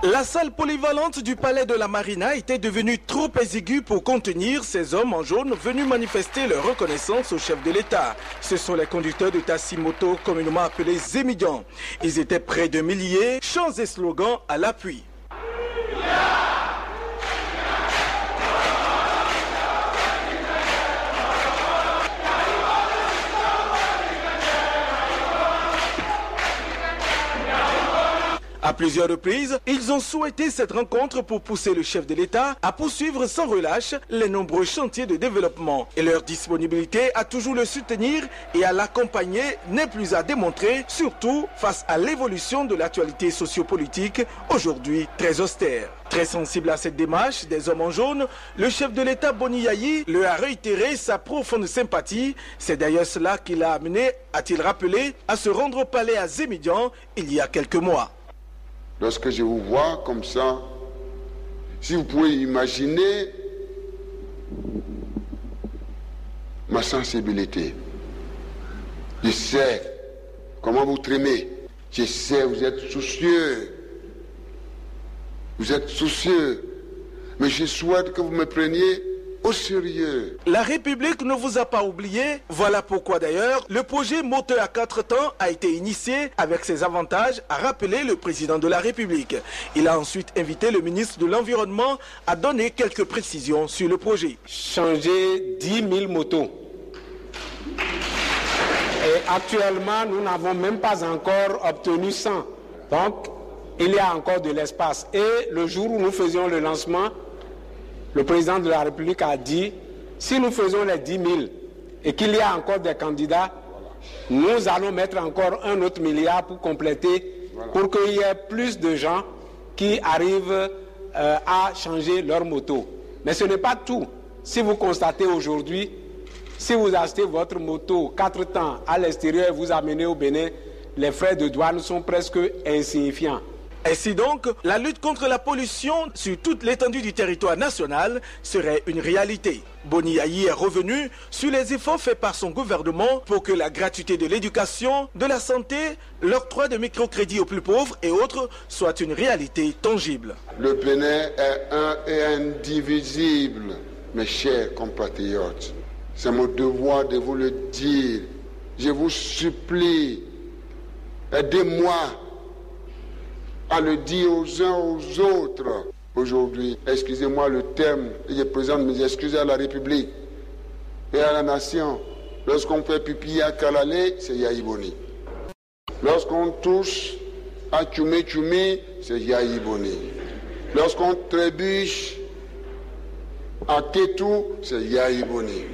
La salle polyvalente du palais de la Marina était devenue trop exiguë pour contenir ces hommes en jaune venus manifester leur reconnaissance au chef de l'État. Ce sont les conducteurs de taxi-moto communément appelés Zémidians. Ils étaient près de milliers, chants et slogans à l'appui. À plusieurs reprises, ils ont souhaité cette rencontre pour pousser le chef de l'État à poursuivre sans relâche les nombreux chantiers de développement. Et leur disponibilité à toujours le soutenir et à l'accompagner n'est plus à démontrer, surtout face à l'évolution de l'actualité sociopolitique, aujourd'hui très austère. Très sensible à cette démarche des hommes en jaune, le chef de l'État Boni Yayi leur a réitéré sa profonde sympathie. C'est d'ailleurs cela qui l'a amené, a-t-il rappelé, à se rendre au palais à Zémidian il y a quelques mois. Lorsque je vous vois comme ça, si vous pouvez imaginer ma sensibilité, je sais comment vous traînez, je sais vous êtes soucieux, mais je souhaite que vous me preniez au sérieux. La République ne vous a pas oublié. Voilà pourquoi d'ailleurs le projet moteur à 4 temps a été initié avec ses avantages, a rappelé le président de la République. Il a ensuite invité le ministre de l'Environnement à donner quelques précisions sur le projet. Changer 10 000 motos. Et actuellement, nous n'avons même pas encore obtenu 100. Donc, il y a encore de l'espace. Et le jour où nous faisions le lancement, le président de la République a dit, si nous faisons les 10 000 et qu'il y a encore des candidats, nous allons mettre encore un autre milliard pour compléter, pour qu'il y ait plus de gens qui arrivent à changer leur moto. Mais ce n'est pas tout. Si vous constatez aujourd'hui, si vous achetez votre moto 4 temps à l'extérieur et vous amenez au Bénin, les frais de douane sont presque insignifiants. Ainsi donc, la lutte contre la pollution sur toute l'étendue du territoire national serait une réalité. Boni Yayi est revenu sur les efforts faits par son gouvernement pour que la gratuité de l'éducation, de la santé, l'octroi de microcrédits aux plus pauvres et autres soit une réalité tangible. Le Bénin est un et indivisible, mes chers compatriotes. C'est mon devoir de vous le dire. Je vous supplie, aidez-moi à le dire aux uns aux autres. Aujourd'hui, excusez-moi le terme, je présente mes excuses à la République et à la nation. Lorsqu'on fait pipi à Kalalé, c'est Yayi Boni. Lorsqu'on touche à Tchoumi Tchoumi, c'est Yayi Boni. Lorsqu'on trébuche à Kétou, c'est Yayi Boni.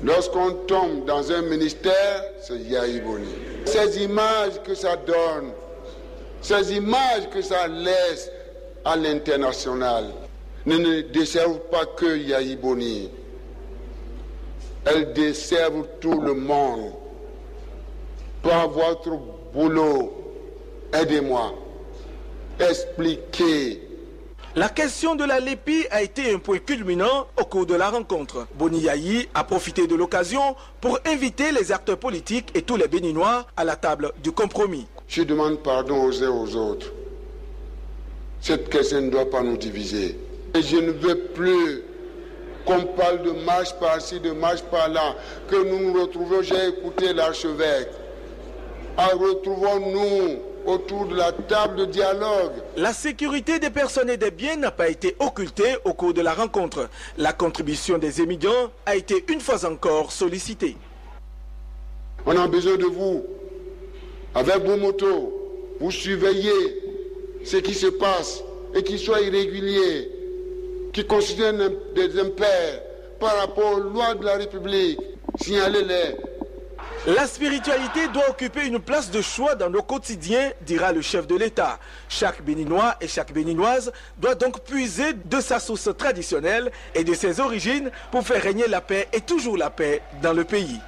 Lorsqu'on tombe dans un ministère, c'est Yayi Boni. Ces images que ça donne, ces images que ça laisse à l'international ne desservent pas que Yayi Boni. Elles desservent tout le monde. Par votre boulot, aidez-moi, expliquez. La question de la Lépi a été un point culminant au cours de la rencontre. Boni Yayi a profité de l'occasion pour inviter les acteurs politiques et tous les Béninois à la table du compromis. Je demande pardon aux uns aux autres. Cette question ne doit pas nous diviser. Et je ne veux plus qu'on parle de marche par-ci, de marche par-là, que nous nous retrouvions, j'ai écouté l'archevêque. Retrouvons-nous autour de la table de dialogue. La sécurité des personnes et des biens n'a pas été occultée au cours de la rencontre. La contribution des Zémidians a été une fois encore sollicitée. On a besoin de vous. Avec vos motos, vous surveillez ce qui se passe et qui soit irrégulier, qui constituent des impairs par rapport aux lois de la République. Signalez-les. La spiritualité doit occuper une place de choix dans nos quotidiens, dira le chef de l'État. Chaque Béninois et chaque Béninoise doit donc puiser de sa source traditionnelle et de ses origines pour faire régner la paix et toujours la paix dans le pays.